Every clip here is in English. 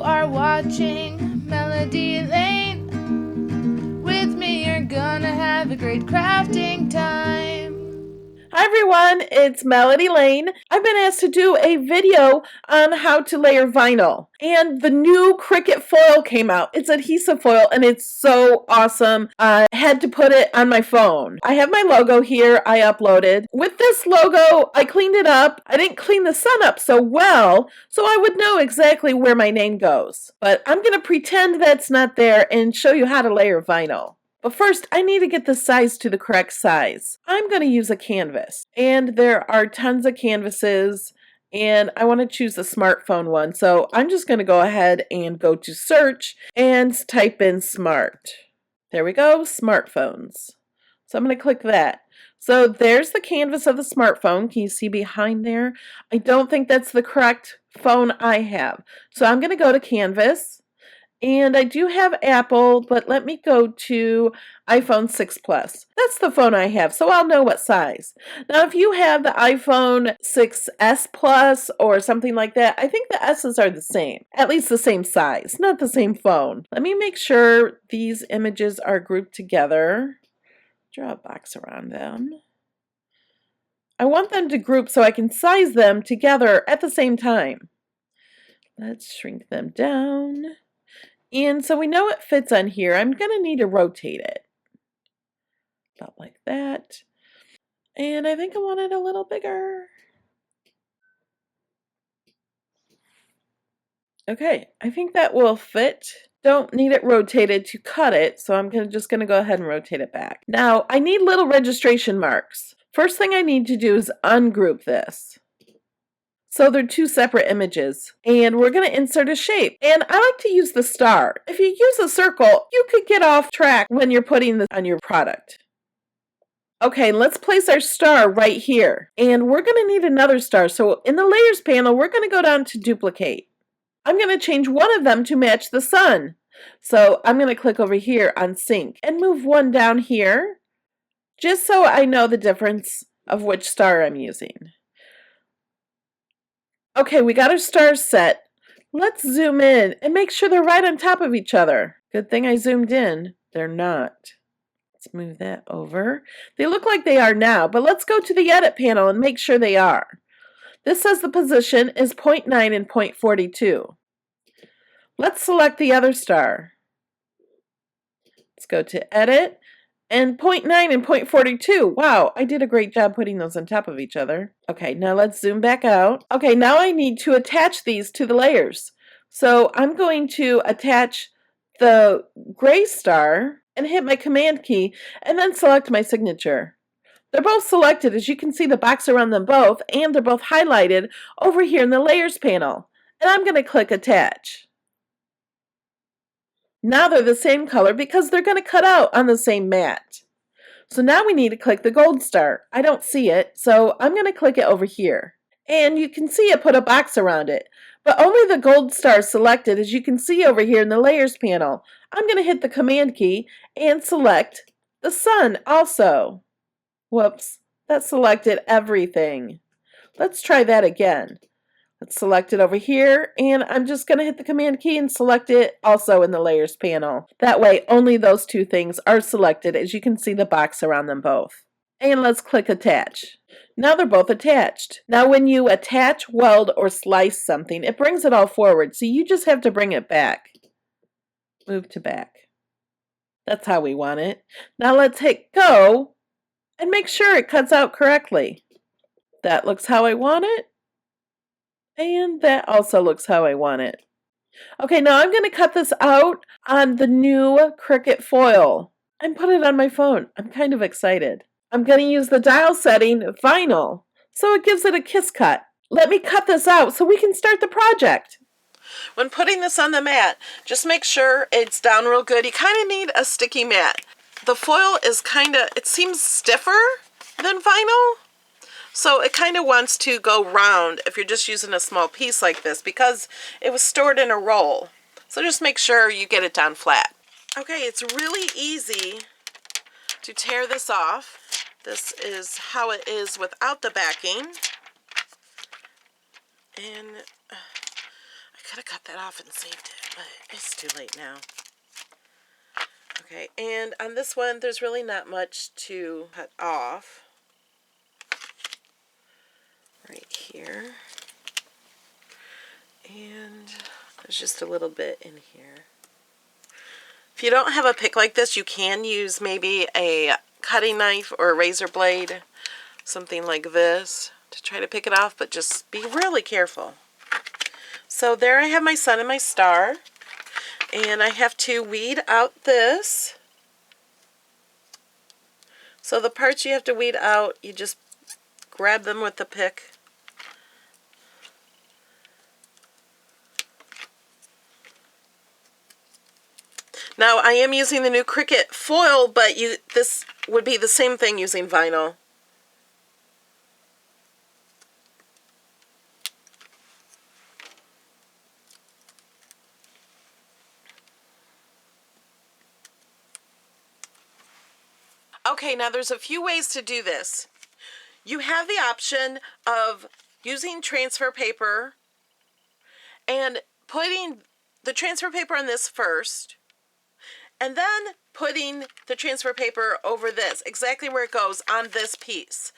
are watching Melody Lane. With me, you're gonna have a great crafting time. Hi everyone, it's Melody Lane. I've been asked to do a video on how to layer vinyl, and the new Cricut foil came out. It's adhesive foil and it's so awesome. I had to put it on my phone. I have my logo here I uploaded. With this logo, I cleaned it up. I didn't clean the sun up so well, so I would know exactly where my name goes. But I'm going to pretend that's not there and show you how to layer vinyl. But first, I need to get the size to the correct size. I'm going to use a canvas, and there are tons of canvases, and I want to choose the smartphone one. So I'm just going to go ahead and go to search and type in smart. There we go, smartphones. So I'm going to click that. So there's the canvas of the smartphone. Can you see behind there? I don't think that's the correct phone I have. So I'm going to go to canvas. And I do have Apple, but let me go to iPhone 6 Plus. That's the phone I have, so I'll know what size. Now, if you have the iPhone 6S Plus or something like that, I think the S's are the same. At least the same size, not the same phone. Let me make sure these images are grouped together. Draw a box around them. I want them to group so I can size them together at the same time. Let's shrink them down. And so we know it fits on here. I'm going to need to rotate it. About like that. And I think I want it a little bigger. Okay, I think that will fit. Don't need it rotated to cut it, so I'm just going to go ahead and rotate it back. Now, I need little registration marks. First thing I need to do is ungroup this. So they're two separate images, and we're going to insert a shape. And I like to use the star. If you use a circle, you could get off track when you're putting this on your product. Okay, let's place our star right here. And we're going to need another star. So in the layers panel, we're going to go down to duplicate. I'm going to change one of them to match the sun. So I'm going to click over here on sync and move one down here, just so I know the difference of which star I'm using. Okay, we got our stars set. Let's zoom in and make sure they're right on top of each other. Good thing I zoomed in. They're not. Let's move that over. They look like they are now, but let's go to the edit panel and make sure they are. This says the position is 0.9 and 0.42. Let's select the other star. Let's go to edit. And 0.9 and 0.42. Wow, I did a great job putting those on top of each other. Okay, now let's zoom back out. Okay, now I need to attach these to the layers. So I'm going to attach the gray star and hit my command key and then select my signature. They're both selected, as you can see the box around them both, and they're both highlighted over here in the layers panel. And I'm going to click attach. Now they're the same color because they're going to cut out on the same mat. So now we need to click the gold star. I don't see it, so I'm going to click it over here. And you can see it put a box around it, but only the gold star is selected, as you can see over here in the layers panel. I'm going to hit the command key and select the sun also. Whoops, that selected everything. Let's try that again. Let's select it over here, and I'm just going to hit the command key and select it also in the layers panel. That way, only those two things are selected, as you can see the box around them both. And let's click attach. Now they're both attached. Now when you attach, weld, or slice something, it brings it all forward, so you just have to bring it back. Move to back. That's how we want it. Now let's hit go and make sure it cuts out correctly. That looks how I want it. And that also looks how I want it. Okay, now I'm going to cut this out on the new Cricut foil and put it on my phone. I'm kind of excited. I'm going to use the dial setting vinyl, so it gives it a kiss cut. Let me cut this out so we can start the project. When putting this on the mat, just make sure it's down real good. You kind of need a sticky mat. The foil is it seems stiffer than vinyl. So it kind of wants to go round if you're just using a small piece like this, because it was stored in a roll. So just make sure you get it down flat. Okay, it's really easy to tear this off. This is how it is without the backing. And I could have cut that off and saved it, but it's too late now. Okay, and on this one, there's really not much to cut off. Right here. And there's just a little bit in here. If you don't have a pick like this, you can use maybe a cutting knife or a razor blade, something like this, to try to pick it off, but just be really careful. So there I have my sun and my star, and I have to weed out this. So the parts you have to weed out, you just grab them with the pick. Now I am using the new Cricut foil, but this would be the same thing using vinyl. Okay, now there's a few ways to do this. You have the option of using transfer paper and putting the transfer paper on this first, and then putting the transfer paper over this, exactly where it goes on this piece.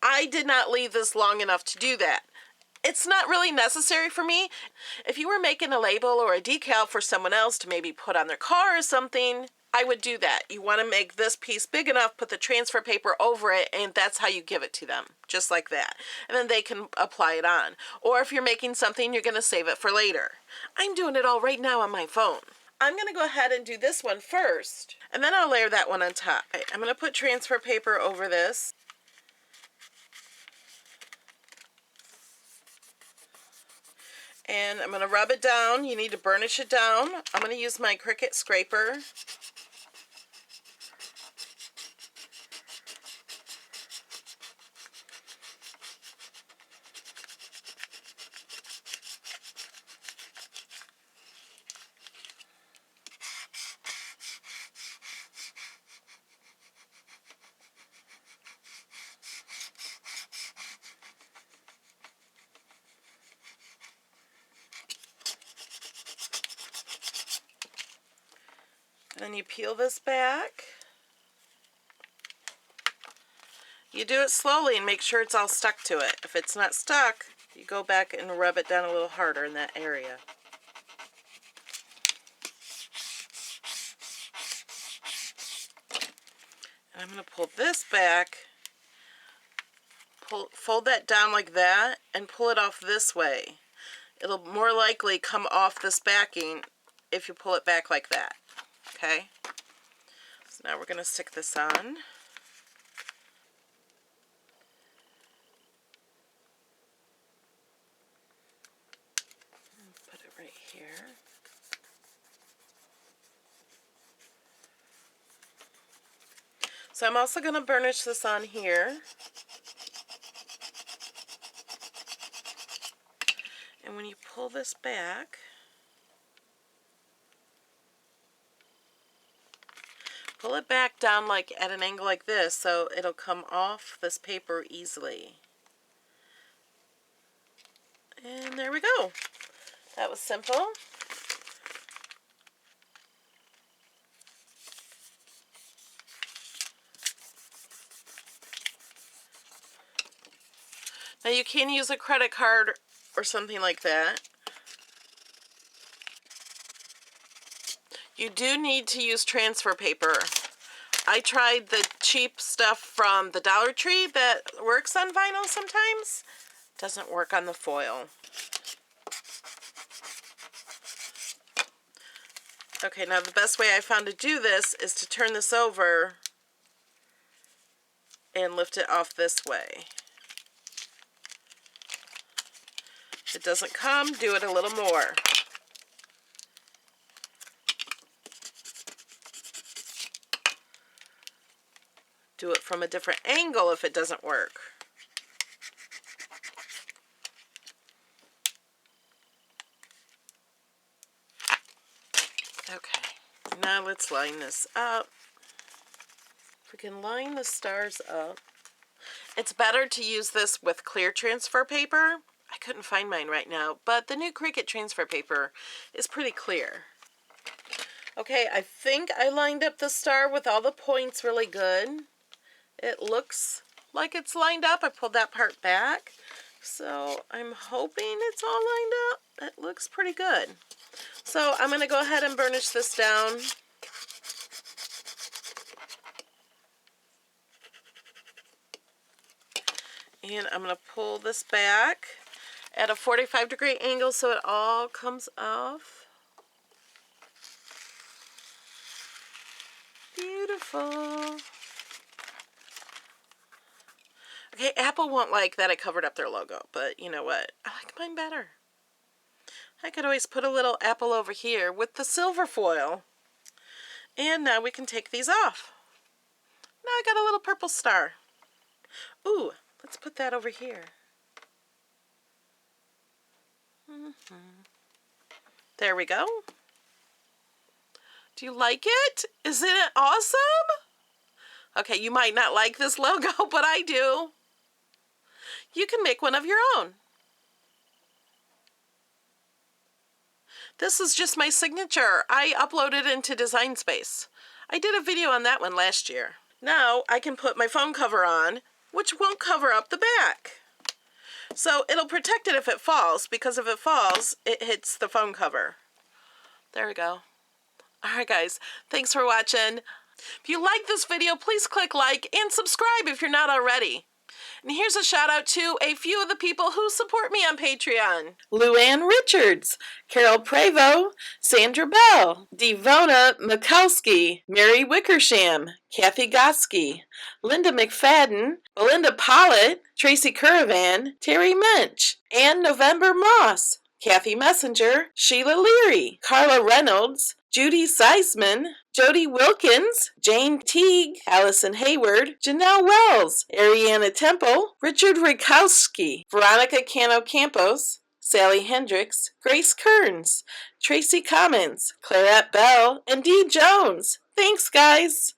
I did not leave this long enough to do that. It's not really necessary for me. If you were making a label or a decal for someone else to maybe put on their car or something, I would do that. You want to make this piece big enough, put the transfer paper over it, and that's how you give it to them, just like that. And then they can apply it on. Or if you're making something, you're going to save it for later. I'm doing it all right now on my phone. I'm going to go ahead and do this one first, and then I'll layer that one on top. I'm going to put transfer paper over this. And I'm going to rub it down. You need to burnish it down. I'm going to use my Cricut scraper. And then you peel this back. You do it slowly and make sure it's all stuck to it. If it's not stuck, you go back and rub it down a little harder in that area. And I'm going to pull this back, fold that down like that, and pull it off this way. It'll more likely come off this backing if you pull it back like that. Okay? So now we're going to stick this on. Put it right here. So I'm also going to burnish this on here. And when you pull this back, pull it back down like at an angle like this so it'll come off this paper easily. And there we go. That was simple. Now you can use a credit card or something like that. You do need to use transfer paper. I tried the cheap stuff from the Dollar Tree that works on vinyl sometimes. Doesn't work on the foil. Okay, now the best way I found to do this is to turn this over and lift it off this way. If it doesn't come, do it a little more. Do it from a different angle if it doesn't work. Okay, now let's line this up. If we can line the stars up. It's better to use this with clear transfer paper. I I couldn't find mine right now, but the new Cricut transfer paper is pretty clear. Okay, I think I lined up the star with all the points really good. It looks like it's lined up. I pulled that part back. So I'm hoping it's all lined up. It looks pretty good. So I'm going to go ahead and burnish this down. And I'm going to pull this back at a 45-degree angle so it all comes off. Beautiful. Okay, Apple won't like that I covered up their logo, but you know what? I like mine better. I could always put a little apple over here with the silver foil. And now we can take these off. Now I got a little purple star. Ooh, let's put that over here. There we go. Do you like it? Isn't it awesome? Okay, you might not like this logo, but I do. You can make one of your own. This is just my signature. I uploaded it into Design Space. I did a video on that one last year. Now I can put my phone cover on, which won't cover up the back. So it'll protect it if it falls, because if it falls, it hits the phone cover. There we go. Alright guys, thanks for watching. If you like this video, please click like and subscribe if you're not already. And here's a shout out to a few of the people who support me on Patreon. Luann Richards, Carol Prevo, Sandra Bell, Devona Mikowski, Mary Wickersham, Kathy Goski, Linda McFadden, Belinda Pollitt, Tracy Curavan, Terry Mensch, Ann November Moss, Kathy Messenger, Sheila Leary, Carla Reynolds, Judy Seisman, Jody Wilkins, Jane Teague, Allison Hayward, Janelle Wells, Ariana Temple, Richard Rikowski, Veronica Cano Campos, Sally Hendricks, Grace Kearns, Tracy Commons, Clarette Bell, and Dee Jones. Thanks, guys!